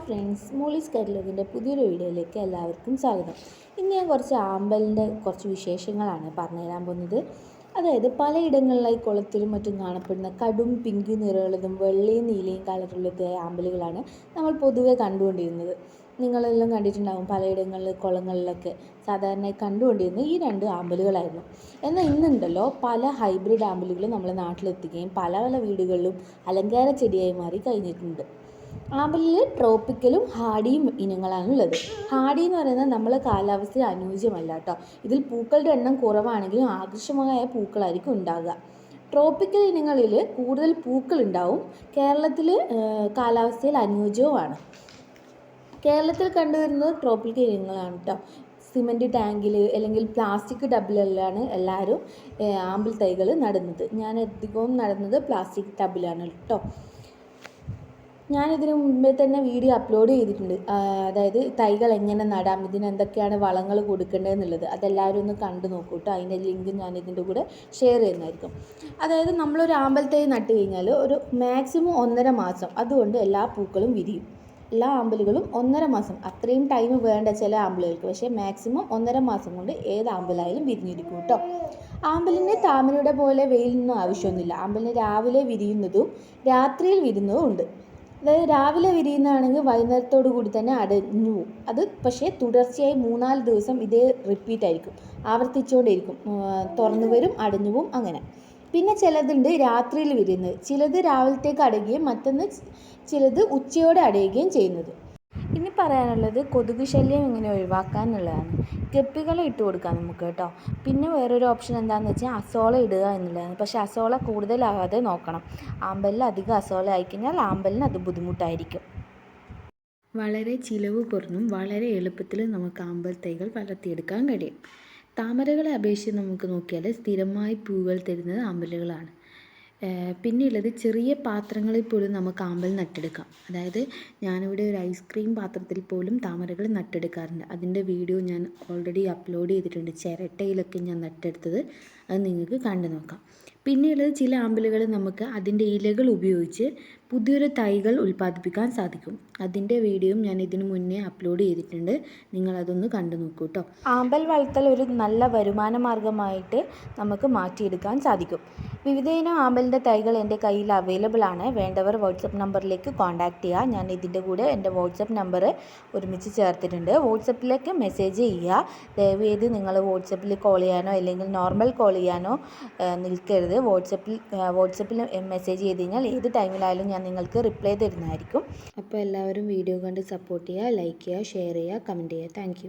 Friends, Molly's കാറ്റലോഗിൻ്റെ പുതിയൊരു വീഡിയോയിലേക്ക് എല്ലാവർക്കും സ്വാഗതം. ഇന്ന് ഞാൻ കുറച്ച് ആമ്പലിൻ്റെ കുറച്ച് വിശേഷങ്ങളാണ് പറഞ്ഞുതരാൻ പോകുന്നത്. അതായത് പലയിടങ്ങളിലായി കുളത്തിലും മറ്റും കാണപ്പെടുന്ന കടും പിങ്ക് നിറമുള്ളതും വെള്ളയും നീലയും കളറുള്ളതായ ആമ്പലുകളാണ് നമ്മൾ പൊതുവെ കണ്ടുകൊണ്ടിരുന്നത്. നിങ്ങളെല്ലാം കണ്ടിട്ടുണ്ടാകും, പലയിടങ്ങളിൽ കുളങ്ങളിലൊക്കെ സാധാരണയായി കണ്ടുകൊണ്ടിരുന്നത് ഈ രണ്ട് ആമ്പലുകളായിരുന്നു. എന്നാൽ ഇന്നുണ്ടല്ലോ പല ഹൈബ്രിഡ് ആമ്പലുകളും നമ്മുടെ നാട്ടിലെത്തുകയും പല പല വീടുകളിലും അലങ്കാര ചെടിയായി മാറി കഴിഞ്ഞിട്ടുണ്ട്. ആമ്പലിൽ ട്രോപ്പിക്കലും ഹാർഡിയും ഇനങ്ങളാണുള്ളത്. ഹാർഡി എന്ന് പറയുന്നത് നമ്മളെ കാലാവസ്ഥയിൽ അനുയോജ്യമല്ല കേട്ടോ. ഇതിൽ പൂക്കളുടെ എണ്ണം കുറവാണെങ്കിലും ആകർഷകമായ പൂക്കളായിരിക്കും ഉണ്ടാകുക. ട്രോപ്പിക്കൽ ഇനങ്ങളിൽ കൂടുതൽ പൂക്കൾ ഉണ്ടാവും. കേരളത്തിൽ കാലാവസ്ഥയിൽ അനുയോജ്യവുമാണ്. കേരളത്തിൽ കണ്ടുവരുന്നത് ട്രോപ്പിക്കൽ ഇനങ്ങളാണ് കേട്ടോ. സിമൻറ്റ് ടാങ്കിൽ അല്ലെങ്കിൽ പ്ലാസ്റ്റിക് ടബിലെല്ലാം എല്ലാവരും ആമ്പൽ തൈകൾ നടുന്നത്. ഞാൻ അധികവും നടുന്നത് പ്ലാസ്റ്റിക് ടബിലാണ് കേട്ടോ. ഞാനിതിന് മുമ്പേ തന്നെ വീഡിയോ അപ്ലോഡ് ചെയ്തിട്ടുണ്ട്. അതായത് തൈകൾ എങ്ങനെ നടാം, ഇതിന് എന്തൊക്കെയാണ് വളങ്ങൾ കൊടുക്കേണ്ടതെന്നുള്ളത്. അതെല്ലാവരും ഒന്ന് കണ്ടു നോക്കൂ കേട്ടോ. അതിൻ്റെ ലിങ്ക് ഞാൻ ഇതിൻ്റെ കൂടെ ഷെയർ ചെയ്യുന്നതായിരിക്കും. അതായത് നമ്മളൊരു ആമ്പൽ തൈ നട്ട് കഴിഞ്ഞാൽ ഒരു മാക്സിമം 1.5 മാസം അതുകൊണ്ട് എല്ലാ പൂക്കളും വിരിയും. എല്ലാ ആമ്പലുകളും 1.5 മാസം, അത്രയും ടൈം വേണ്ട ചില ആമ്പലുകൾക്ക്. പക്ഷേ മാക്സിമം 1.5 മാസം കൊണ്ട് ഏത് ആമ്പലായാലും വിരിഞ്ഞിരിക്കും കേട്ടോ. ആമ്പലിന് താമരയുടെ പോലെ വെയിലൊന്നും ആവശ്യമൊന്നുമില്ല. ആമ്പലിന് രാവിലെ വിരിയുന്നതും രാത്രിയിൽ വിരിയുന്നതും ഉണ്ട്. അതായത് രാവിലെ വിരിയുന്നതാണെങ്കിൽ വൈകുന്നേരത്തോടു കൂടി തന്നെ അടഞ്ഞു പോകും. അത് പക്ഷേ തുടർച്ചയായി 3-4 ദിവസം ഇതേ റിപ്പീറ്റ് ആയിരിക്കും, ആവർത്തിച്ചുകൊണ്ടേയിരിക്കും. തുറന്നു വരും, അടഞ്ഞു പോവും, അങ്ങനെ. പിന്നെ ചിലതുണ്ട് രാത്രിയിൽ വിരിയുന്നത്. ചിലത് രാവിലത്തേക്ക് അടയുകയും മറ്റൊന്ന് ചിലത് ഉച്ചയോടെ അടയുകയും ചെയ്യുന്നത്. ഇനി പറയാനുള്ളത് കൊതുക് ശല്യം എങ്ങനെ ഒഴിവാക്കാന്നുള്ളതാണ്. ഗപ്പികളെ ഇട്ട് കൊടുക്കാം നമുക്ക് കേട്ടോ. പിന്നെ വേറൊരു ഓപ്ഷൻ എന്താണെന്ന് വെച്ചാൽ അസോള ഇടുക എന്നുള്ളതാണ്. പക്ഷേ അസോള കൂടുതലാകാതെ നോക്കണം. ആമ്പലിൽ അധികം അസോള ആയിക്കഴിഞ്ഞാൽ ആമ്പലിന് അത് ബുദ്ധിമുട്ടായിരിക്കും. വളരെ ചിലവ് കുറഞ്ഞും വളരെ എളുപ്പത്തിൽ നമുക്ക് ആമ്പൽ തൈകൾ വളർത്തിയെടുക്കാൻ കഴിയും. താമരകളെ അപേക്ഷിച്ച് നമുക്ക് നോക്കിയാൽ സ്ഥിരമായി പൂവുകൾ തരുന്നത് ആമ്പലുകളാണ്. പിന്നെയുള്ളത് ചെറിയ പാത്രങ്ങളിൽ പോലും നമുക്ക് ആമ്പൽ നട്ടെടുക്കാം. അതായത് ഞാനിവിടെ ഒരു ഐസ്ക്രീം പാത്രത്തിൽ പോലും താമരകൾ നട്ടെടുക്കാറുണ്ട്. അതിൻ്റെ വീഡിയോ ഞാൻ ഓൾറെഡി അപ്ലോഡ് ചെയ്തിട്ടുണ്ട്. ചിരട്ടയിലൊക്കെ ഞാൻ നട്ടെടുത്തത്, അത് നിങ്ങൾക്ക് കണ്ടു നോക്കാം. പിന്നെയുള്ളത് ചില ആമ്പലുകൾ നമുക്ക് അതിൻ്റെ ഇലകൾ ഉപയോഗിച്ച് പുതിയൊരു തൈകൾ ഉൽപ്പാദിപ്പിക്കാൻ സാധിക്കും. അതിൻ്റെ വീഡിയോയും ഞാൻ ഇതിനു മുന്നേ അപ്ലോഡ് ചെയ്തിട്ടുണ്ട്. നിങ്ങളതൊന്ന് കണ്ടു നോക്കൂ കേട്ടോ. ആമ്പൽ വളർത്തൽ ഒരു നല്ല വരുമാന മാർഗമായിട്ട് നമുക്ക് മാറ്റിയെടുക്കാൻ സാധിക്കും. വിവിധ ഇനം ആമ്പലിൻ്റെ തൈകൾ എൻ്റെ കയ്യിൽ അവൈലബിൾ ആണ്. വേണ്ടവർ വാട്സപ്പ് നമ്പറിലേക്ക് കോൺടാക്റ്റ് ചെയ്യുക. ഞാൻ ഇതിൻ്റെ കൂടെ എൻ്റെ വാട്സപ്പ് നമ്പർ ഒരുമിച്ച് ചേർത്തിട്ടുണ്ട്. വാട്സപ്പിലേക്ക് മെസ്സേജ് ചെയ്യുക. ദയവേത് നിങ്ങൾ വാട്സപ്പിൽ കോൾ ചെയ്യാനോ അല്ലെങ്കിൽ നോർമൽ കോൾ ചെയ്യാനോ നിൽക്കരുത്. വാട്സപ്പിൽ മെസ്സേജ് ചെയ്ത് കഴിഞ്ഞാൽ ഏത് ടൈമിലായാലും ഞാൻ നിങ്ങൾക്ക് റിപ്ലൈ തരുന്നതായിരിക്കും. അപ്പോൾ എല്ലാവരും വീഡിയോ കണ്ട് സപ്പോർട്ട് ചെയ്യുക, ലൈക്ക് ചെയ്യുക, ഷെയർ ചെയ്യുക, കമൻറ്റ് ചെയ്യുക. താങ്ക്